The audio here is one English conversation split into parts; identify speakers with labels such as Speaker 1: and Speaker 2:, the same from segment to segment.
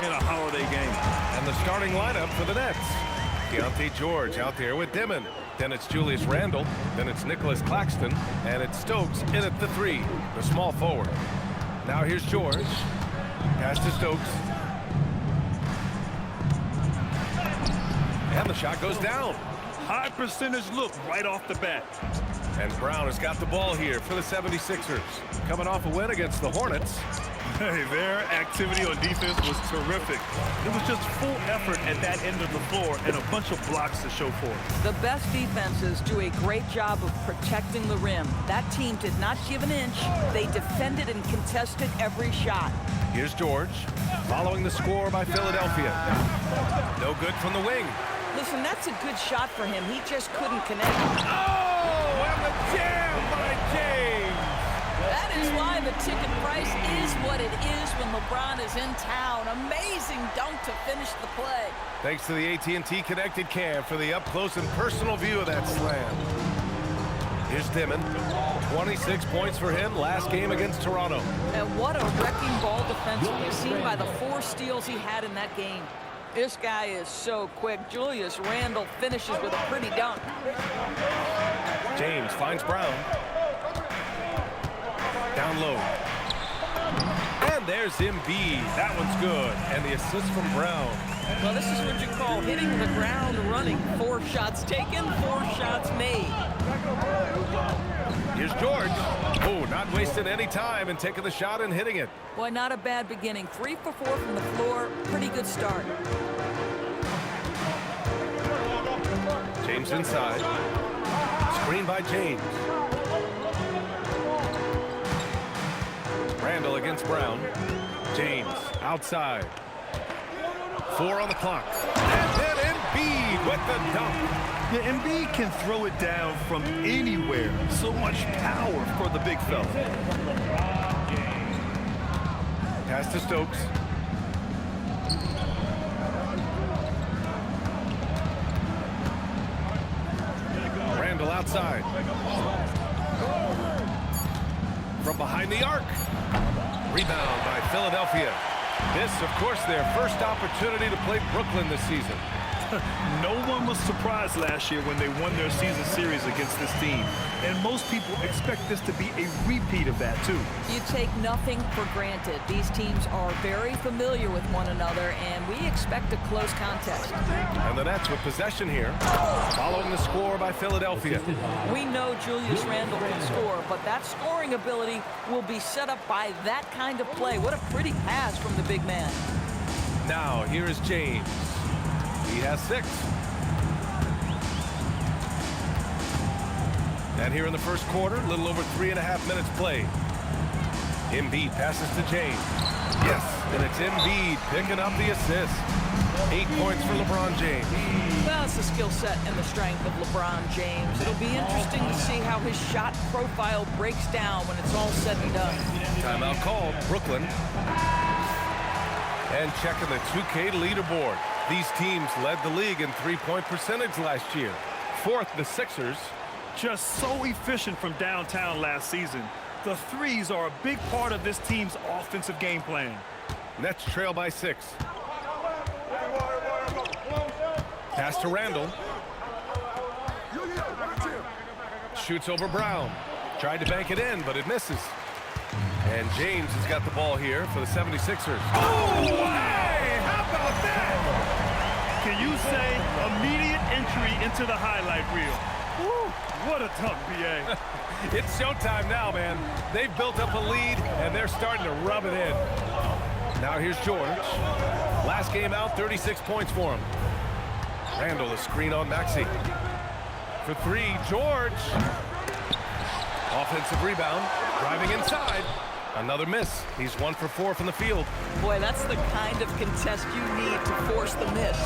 Speaker 1: in a holiday game.
Speaker 2: And the starting lineup for the Nets. Keontae George out there with Dimon. Then it's Julius Randle. Then it's Nicholas Claxton. And it's Stokes in at the 3, the small forward. Now here's George. Pass to Stokes. And the shot goes down.
Speaker 1: High percentage look right off the bat.
Speaker 2: And Brown has got the ball here for the 76ers. Coming off a win against the Hornets.
Speaker 1: Hey, their activity on defense was terrific. It was just full effort at that end of the floor and a bunch of blocks to show for it.
Speaker 3: The best defenses do a great job of protecting the rim. That team did not give an inch. They defended and contested every shot.
Speaker 2: Here's George, following the score by Philadelphia. No good from the wing.
Speaker 3: Listen, that's a good shot for him. He just couldn't connect.
Speaker 2: Oh, and the jam by James.
Speaker 3: That is why the ticket price is what it is when LeBron is in town. Amazing dunk to finish the play.
Speaker 2: Thanks to the AT&T Connected Cam for the up-close and personal view of that slam. Here's Dimon. 26 points for him last game against Toronto.
Speaker 3: And what a wrecking ball defensively, seen by the 4 steals he had in that game. This guy is so quick. Julius Randle finishes with a pretty dunk.
Speaker 2: James finds Brown. Down low. And there's Embiid. That one's good. And the assist from Brown.
Speaker 3: Well, this is what you call hitting the ground running. 4 shots taken, 4 shots made.
Speaker 2: Here's George. Oh, not wasting any time and taking the shot and hitting it.
Speaker 3: Boy, not a bad beginning. 3 for 4 from the floor. Pretty good start.
Speaker 2: James inside. Screen by James. Randle against Brown. James outside. 4 on the clock. And then Embiid with the dunk.
Speaker 1: Yeah, Embiid can throw it down from anywhere. So much power for the big fella.
Speaker 2: Pass to Stokes. Randle outside. From behind the arc. Rebound by Philadelphia. This, of course, their first opportunity to play Brooklyn this season.
Speaker 1: No one was surprised last year when they won their season series against this team. And most people expect this to be a repeat of that, too.
Speaker 3: You take nothing for granted. These teams are very familiar with one another, and we expect a close contest.
Speaker 2: And the Nets with possession here, following the score by Philadelphia.
Speaker 3: We know Julius Randle can score, but that scoring ability will be set up by that kind of play. What a pretty pass from the big man.
Speaker 2: Now, here is James. He has 6. And here in the first quarter, a little over 3.5 minutes played. Embiid passes to James. Yes, and it's Embiid picking up the assist. 8 points for LeBron James.
Speaker 3: Well, it's the skill set and the strength of LeBron James. It'll be interesting to see how his shot profile breaks down when it's all said and done.
Speaker 2: Timeout called, Brooklyn. And checking the 2K leaderboard. These teams led the league in 3-point percentage last year. 4th, the Sixers.
Speaker 1: Just so efficient from downtown last season. The threes are a big part of this team's offensive game plan.
Speaker 2: Nets trail by 6. Pass to Randle. Shoots over Brown. Tried to bank it in, but it misses. And James has got the ball here for the 76ers.
Speaker 1: Oh, hey! How about that? Can you say immediate entry into the highlight reel? Woo, what a dunk, B.A.
Speaker 2: It's showtime now, man. They've built up a lead, and they're starting to rub it in. Now here's George. Last game out, 36 points for him. Randle, a screen on Maxey. For 3, George. Offensive rebound, driving inside. Another miss. He's 1 for 4 from the field.
Speaker 3: Boy, that's the kind of contest you need to force the miss.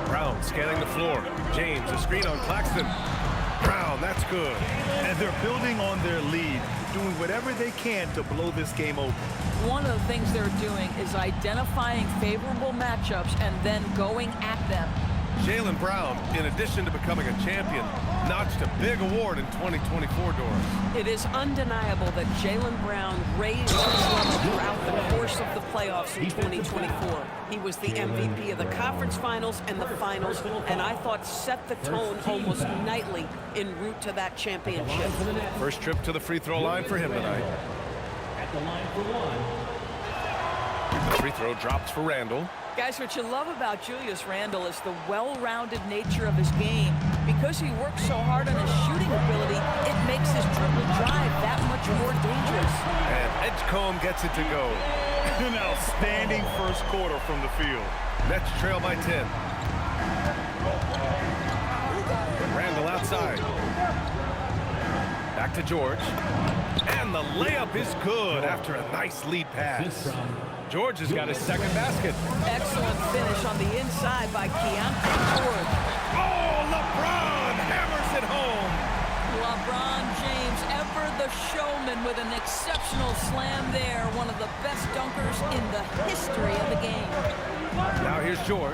Speaker 2: Brown scanning the floor. James, a screen on Claxton. Brown, that's good.
Speaker 1: And they're building on their lead, doing whatever they can to blow this game open.
Speaker 3: One of the things they're doing is identifying favorable matchups and then going at them.
Speaker 2: Jaylen Brown, in addition to becoming a champion, notched a big award in 2024, Doris.
Speaker 4: It is undeniable that Jaylen Brown raised his level throughout the course of the playoffs in 2024. He was the MVP of the conference finals and the finals, and I thought set the tone almost nightly en route to that championship.
Speaker 2: First trip to the free throw line for him tonight.
Speaker 5: At the line for one.
Speaker 2: The free throw drops for Randle.
Speaker 3: Guys, what you love about Julius Randle is the well-rounded nature of his game. Because he works so hard on his shooting ability, it makes his dribble drive that much more dangerous.
Speaker 2: And Edgecombe gets it to go.
Speaker 1: An outstanding first quarter from the field.
Speaker 2: Nets trail by 10. Randle outside. Back to George. And the layup is good after a nice lead pass. George has got his second basket.
Speaker 3: Excellent finish on the inside by Keontae George.
Speaker 2: Oh, LeBron hammers it home.
Speaker 3: LeBron James, ever the showman with an exceptional slam there. One of the best dunkers in the history of the game.
Speaker 2: Now here's George.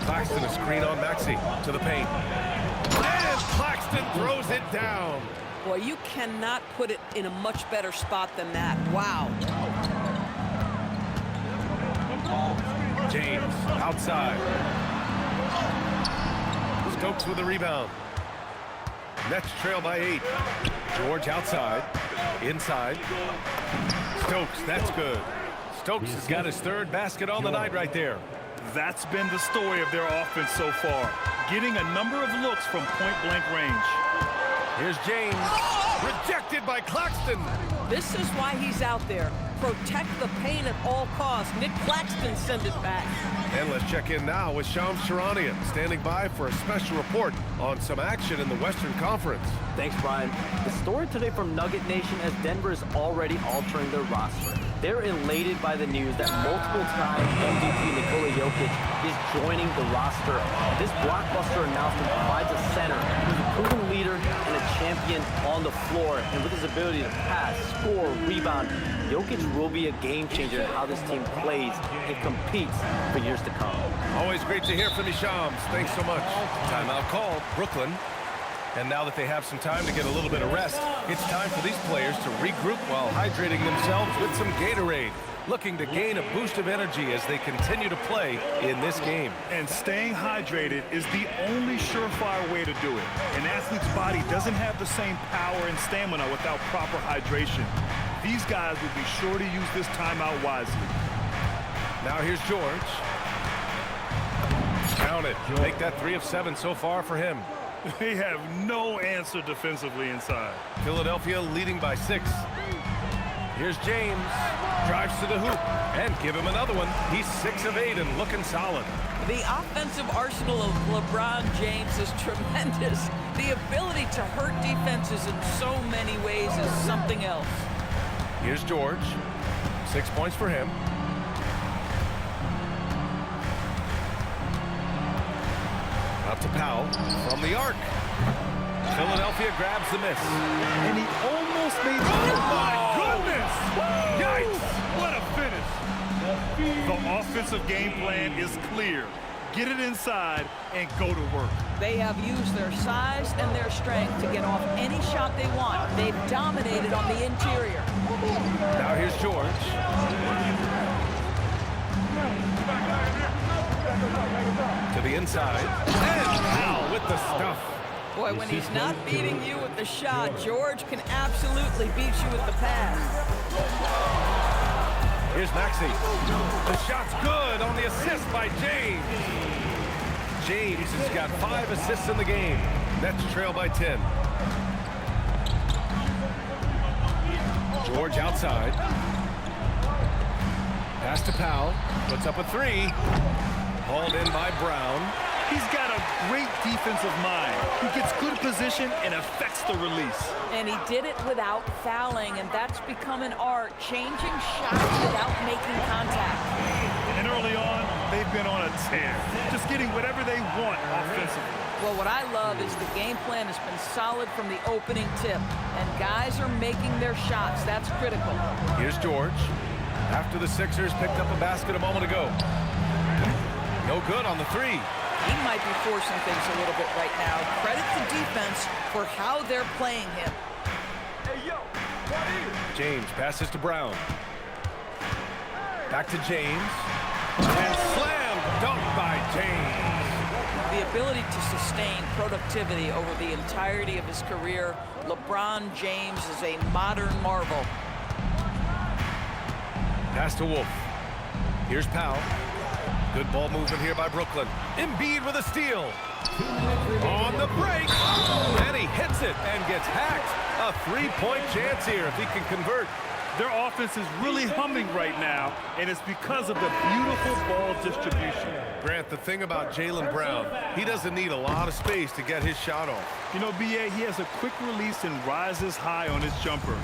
Speaker 2: Claxton a screen on Maxey to the paint. And Claxton throws it down.
Speaker 4: Boy, you cannot put it in a much better spot than that. Wow.
Speaker 2: James outside. Stokes with the rebound. Nets trail by 8. George outside. Inside. Stokes, that's good. Stokes has got his third basket on the night right there.
Speaker 1: That's been the story of their offense so far. Getting a number of looks from point-blank range.
Speaker 2: Here's James. Rejected by Claxton.
Speaker 4: This is why he's out there. Protect the paint at all costs. Nick Claxton sent it back.
Speaker 2: And let's check in now with Shams Charania, standing by for a special report on some action in the Western Conference.
Speaker 6: Thanks, Brian. The story today from Nugget Nation as Denver is already altering their roster. They're elated by the news that multiple-time MVP Nikola Jokic is joining the roster. This blockbuster announcement provides a center who's a proven leader and a champion on the floor. And with his ability to pass, score, rebound, Jokic will be a game changer in how this team plays and competes for years to come.
Speaker 2: Always great to hear from you, Shams. Thanks so much. Timeout called, Brooklyn. And now that they have some time to get a little bit of rest, it's time for these players to regroup while hydrating themselves with some Gatorade, looking to gain a boost of energy as they continue to play in this game.
Speaker 1: And staying hydrated is the only surefire way to do it. An athlete's body doesn't have the same power and stamina without proper hydration. These guys will be sure to use this timeout wisely.
Speaker 2: Now here's George. Count it. Make that 3 of 7 so far for him.
Speaker 1: They have no answer defensively inside.
Speaker 2: Philadelphia leading by 6. Here's James. Drives to the hoop. And give him another one. He's 6 of 8 and looking solid.
Speaker 3: The offensive arsenal of LeBron James is tremendous. The ability to hurt defenses in so many ways is something else.
Speaker 2: Here's George. 6 points for him. Out to Powell from the arc. Philadelphia grabs the miss.
Speaker 1: And he almost made it. Oh, my goodness! Yikes! What a finish. The offensive game plan is clear. Get it inside and go to work.
Speaker 3: They have used their size and their strength to get off any shot they want. They've dominated on the interior.
Speaker 2: Now here's George. To the inside. And Powell with the stuff.
Speaker 3: Boy, when he's not beating you with the shot, George can absolutely beat you with the pass.
Speaker 2: Here's Maxey. The shot's good on the assist by James. James has got 5 assists in the game. Nets trail by 10. George outside. Pass to Powell. Puts up a 3. Hauled in by Brown.
Speaker 1: He's got a great defensive mind. He gets good position and affects the release.
Speaker 3: And he did it without fouling, and that's become an art, changing shots without making contact.
Speaker 1: And early on, they've been on a tear, just getting whatever they want offensively.
Speaker 3: Well, what I love is the game plan has been solid from the opening tip, and guys are making their shots. That's critical.
Speaker 2: Here's George. After the Sixers picked up a basket a moment ago. No good on the 3.
Speaker 3: He might be forcing things a little bit right now. Credit the defense for how they're playing him.
Speaker 2: James passes to Brown. Back to James. And slam dunk by James.
Speaker 3: The ability to sustain productivity over the entirety of his career, LeBron James is a modern marvel.
Speaker 2: Pass to Wolf. Here's Powell. Good ball movement here by Brooklyn. Embiid with a steal. On the break. And he hits it and gets hacked. A three-point chance here if he can convert.
Speaker 1: Their offense is really humming right now, and it's because of the beautiful ball distribution.
Speaker 2: Grant, the thing about Jaylen Brown, he doesn't need a lot of space to get his shot off.
Speaker 1: You know, B.A., he has a quick release and rises high on his jumper.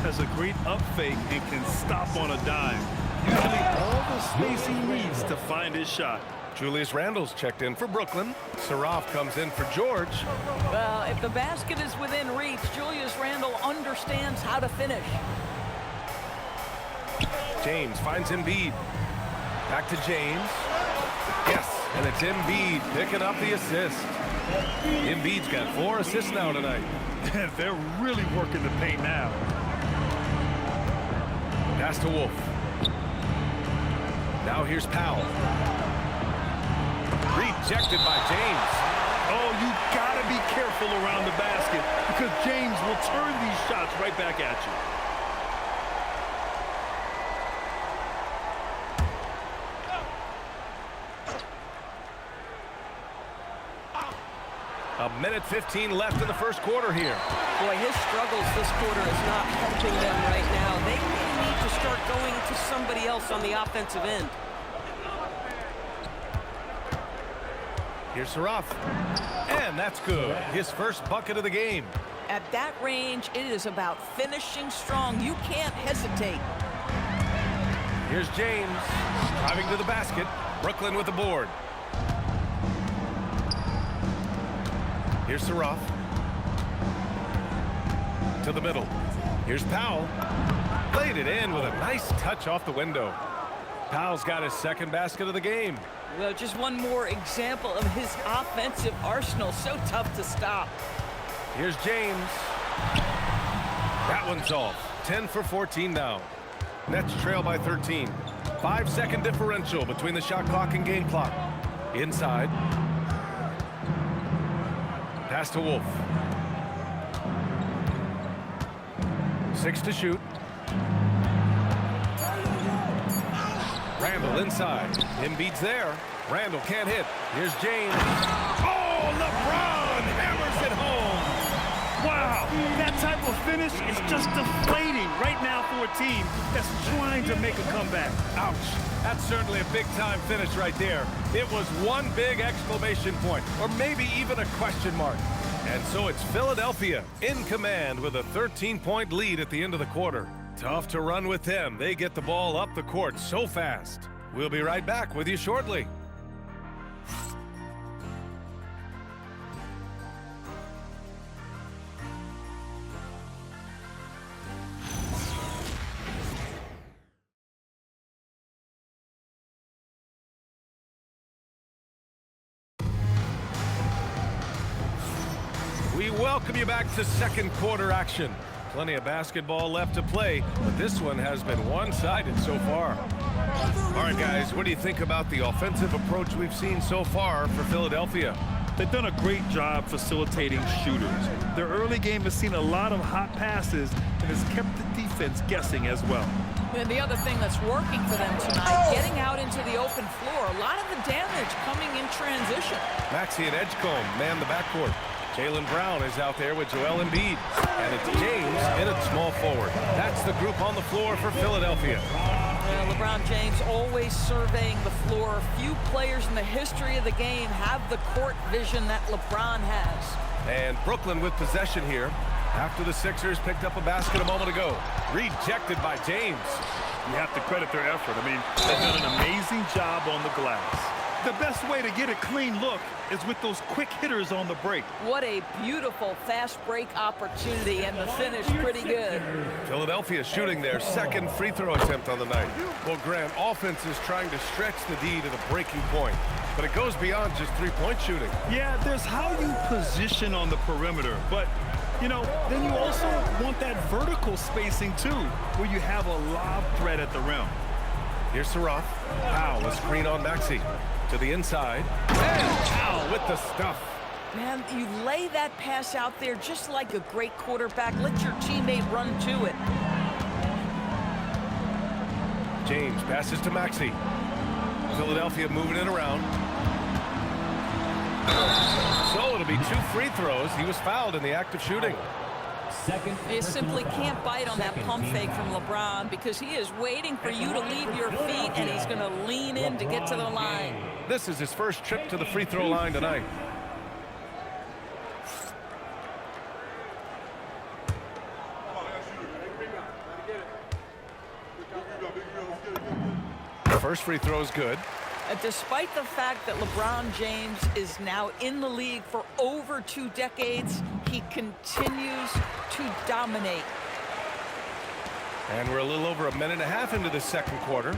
Speaker 1: Has a great up fake and can stop on a dime. Usually all the space he needs to find his shot.
Speaker 2: Julius Randle's checked in for Brooklyn. Saraf comes in for George.
Speaker 3: Well, if the basket is within reach, Julius Randle understands how to finish.
Speaker 2: James finds Embiid. Back to James. Yes, and it's Embiid picking up the assist. Embiid's got 4 assists now tonight.
Speaker 1: They're really working the paint now.
Speaker 2: Pass to Wolf. Now here's Powell. Rejected by James.
Speaker 1: Oh, you gotta be careful around the basket because James will turn these shots right back at you.
Speaker 2: A minute 15 left in the first quarter here.
Speaker 4: Boy, his struggles this quarter is not helping them right now. They may need to start going to somebody else on the offensive end.
Speaker 2: Here's Saraf. And that's good. His first bucket of the game.
Speaker 3: At that range, it is about finishing strong. You can't hesitate.
Speaker 2: Here's James driving to the basket. Brooklyn with the board. Here's Saraf. To the middle. Here's Powell. Played it in with a nice touch off the window. Powell's got his second basket of the game.
Speaker 3: Well, just one more example of his offensive arsenal. So tough to stop.
Speaker 2: Here's James. That one's off. 10 for 14 now. Nets trail by 13. 5-second differential between the shot clock and game clock. Inside. Pass to Wolf. 6 to shoot. Randle inside. Embiid's there. Randle can't hit. Here's James. Oh, LeBron hammers it home.
Speaker 1: Wow, that type of finish is just deflating right now for a team that's trying to make a comeback.
Speaker 2: Ouch. That's certainly a big-time finish right there. It was one big exclamation point, or maybe even a question mark. And so it's Philadelphia in command with a 13-point lead at the end of the quarter. Tough to run with them. They get the ball up the court so fast. We'll be right back with you shortly. We welcome you back to second quarter action. Plenty of basketball left to play, but this one has been one-sided so far. All right, guys, what do you think about the offensive approach we've seen so far for Philadelphia?
Speaker 1: They've done a great job facilitating shooters. Their early game has seen a lot of hot passes and has kept the defense guessing as well.
Speaker 3: And the other thing that's working for them tonight, getting out into the open floor. A lot of the damage coming in transition.
Speaker 2: Maxey and Edgecombe man the backcourt. Jaylen Brown is out there with Joel Embiid. And it's James in at small forward. That's the group on the floor for Philadelphia.
Speaker 3: LeBron James always surveying the floor. Few players in the history of the game have the court vision that LeBron has.
Speaker 2: And Brooklyn with possession here after the Sixers picked up a basket a moment ago. Rejected by James.
Speaker 1: You have to credit their effort. I mean, they've done an amazing job on the glass. The best way to get a clean look is with those quick hitters on the break.
Speaker 3: What a beautiful fast break opportunity, and the finish pretty good.
Speaker 2: Philadelphia shooting their second free throw attempt on the night. Well, Grant, offense is trying to stretch the D to the breaking point. but it goes beyond just three-point shooting.
Speaker 1: Yeah, there's how you position on the perimeter, but, you know, then you also want that vertical spacing too, where you have a lob threat at the rim.
Speaker 2: Here's Saraf. Powell, a screen on Maxey. To the inside. And Powell with the stuff.
Speaker 3: Man, you lay that pass out there just like a great quarterback. Let your teammate run to it.
Speaker 2: James passes to Maxey. Philadelphia moving it around. So it'll be 2 free throws. He was fouled in the act of shooting.
Speaker 3: You simply can't bite on that pump fake from LeBron because he is waiting for you to leave your feet, and he's going to lean in to get to the line.
Speaker 2: This is his first trip to the free throw line tonight. First free throw is good.
Speaker 3: Despite the fact that LeBron James is now in the league for over 2 decades, he continues to dominate.
Speaker 2: And we're a little over 1.5 minutes into the second quarter.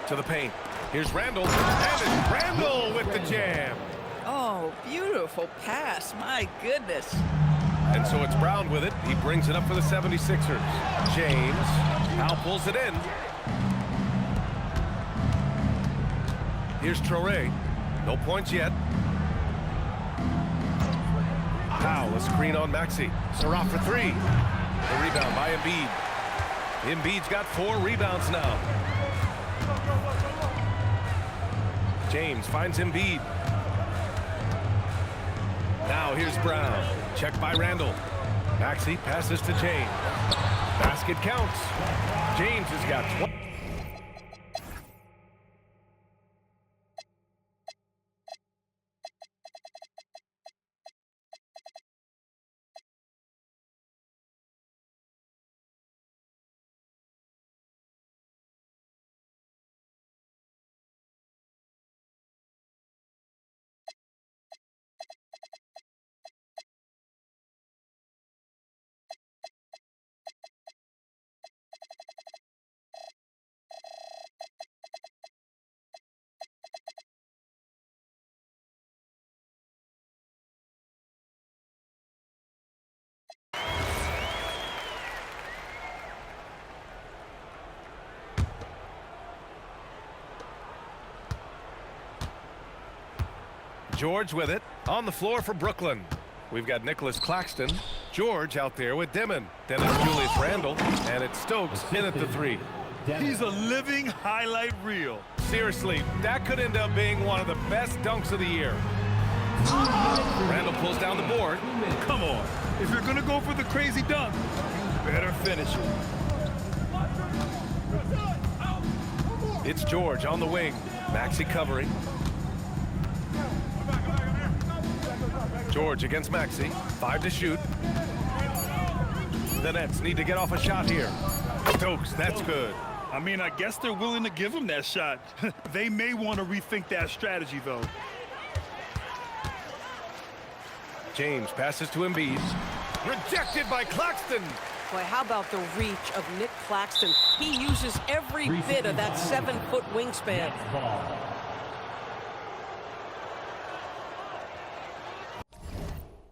Speaker 2: To the paint. Here's Randall. And it's Randall with the jam.
Speaker 3: Oh, beautiful pass. My goodness.
Speaker 2: And so it's Brown with it. He brings it up for the 76ers. James. Powell pulls it in. Here's Traoré. No points yet. Powell, a screen on Maxey. Saraf for 3. The rebound by Embiid. Embiid's got 4 rebounds now. James finds Embiid. Now here's Brown. Checked by Randall. Maxey passes to James. Basket counts. James has got 20. George with it on the floor for Brooklyn. We've got Nicholas Claxton. George out there with Dimon. Then it's Julius Randle. And it's Stokes in at the 3.
Speaker 1: He's a living highlight reel.
Speaker 2: Seriously, that could end up being one of the best dunks of the year. Randle pulls down the board.
Speaker 1: Come on. If you're going to go for the crazy dunk, you better finish it.
Speaker 2: It's George on the wing. Maxey covering. George against Maxey. 5 to shoot. The Nets need to get off a shot here. Stokes, that's good.
Speaker 1: I mean, I guess they're willing to give him that shot. They may want to rethink that strategy, though.
Speaker 2: James passes to Embiid. Rejected by Claxton.
Speaker 4: Boy, how about the reach of Nick Claxton? He uses every bit of that 7-foot wingspan.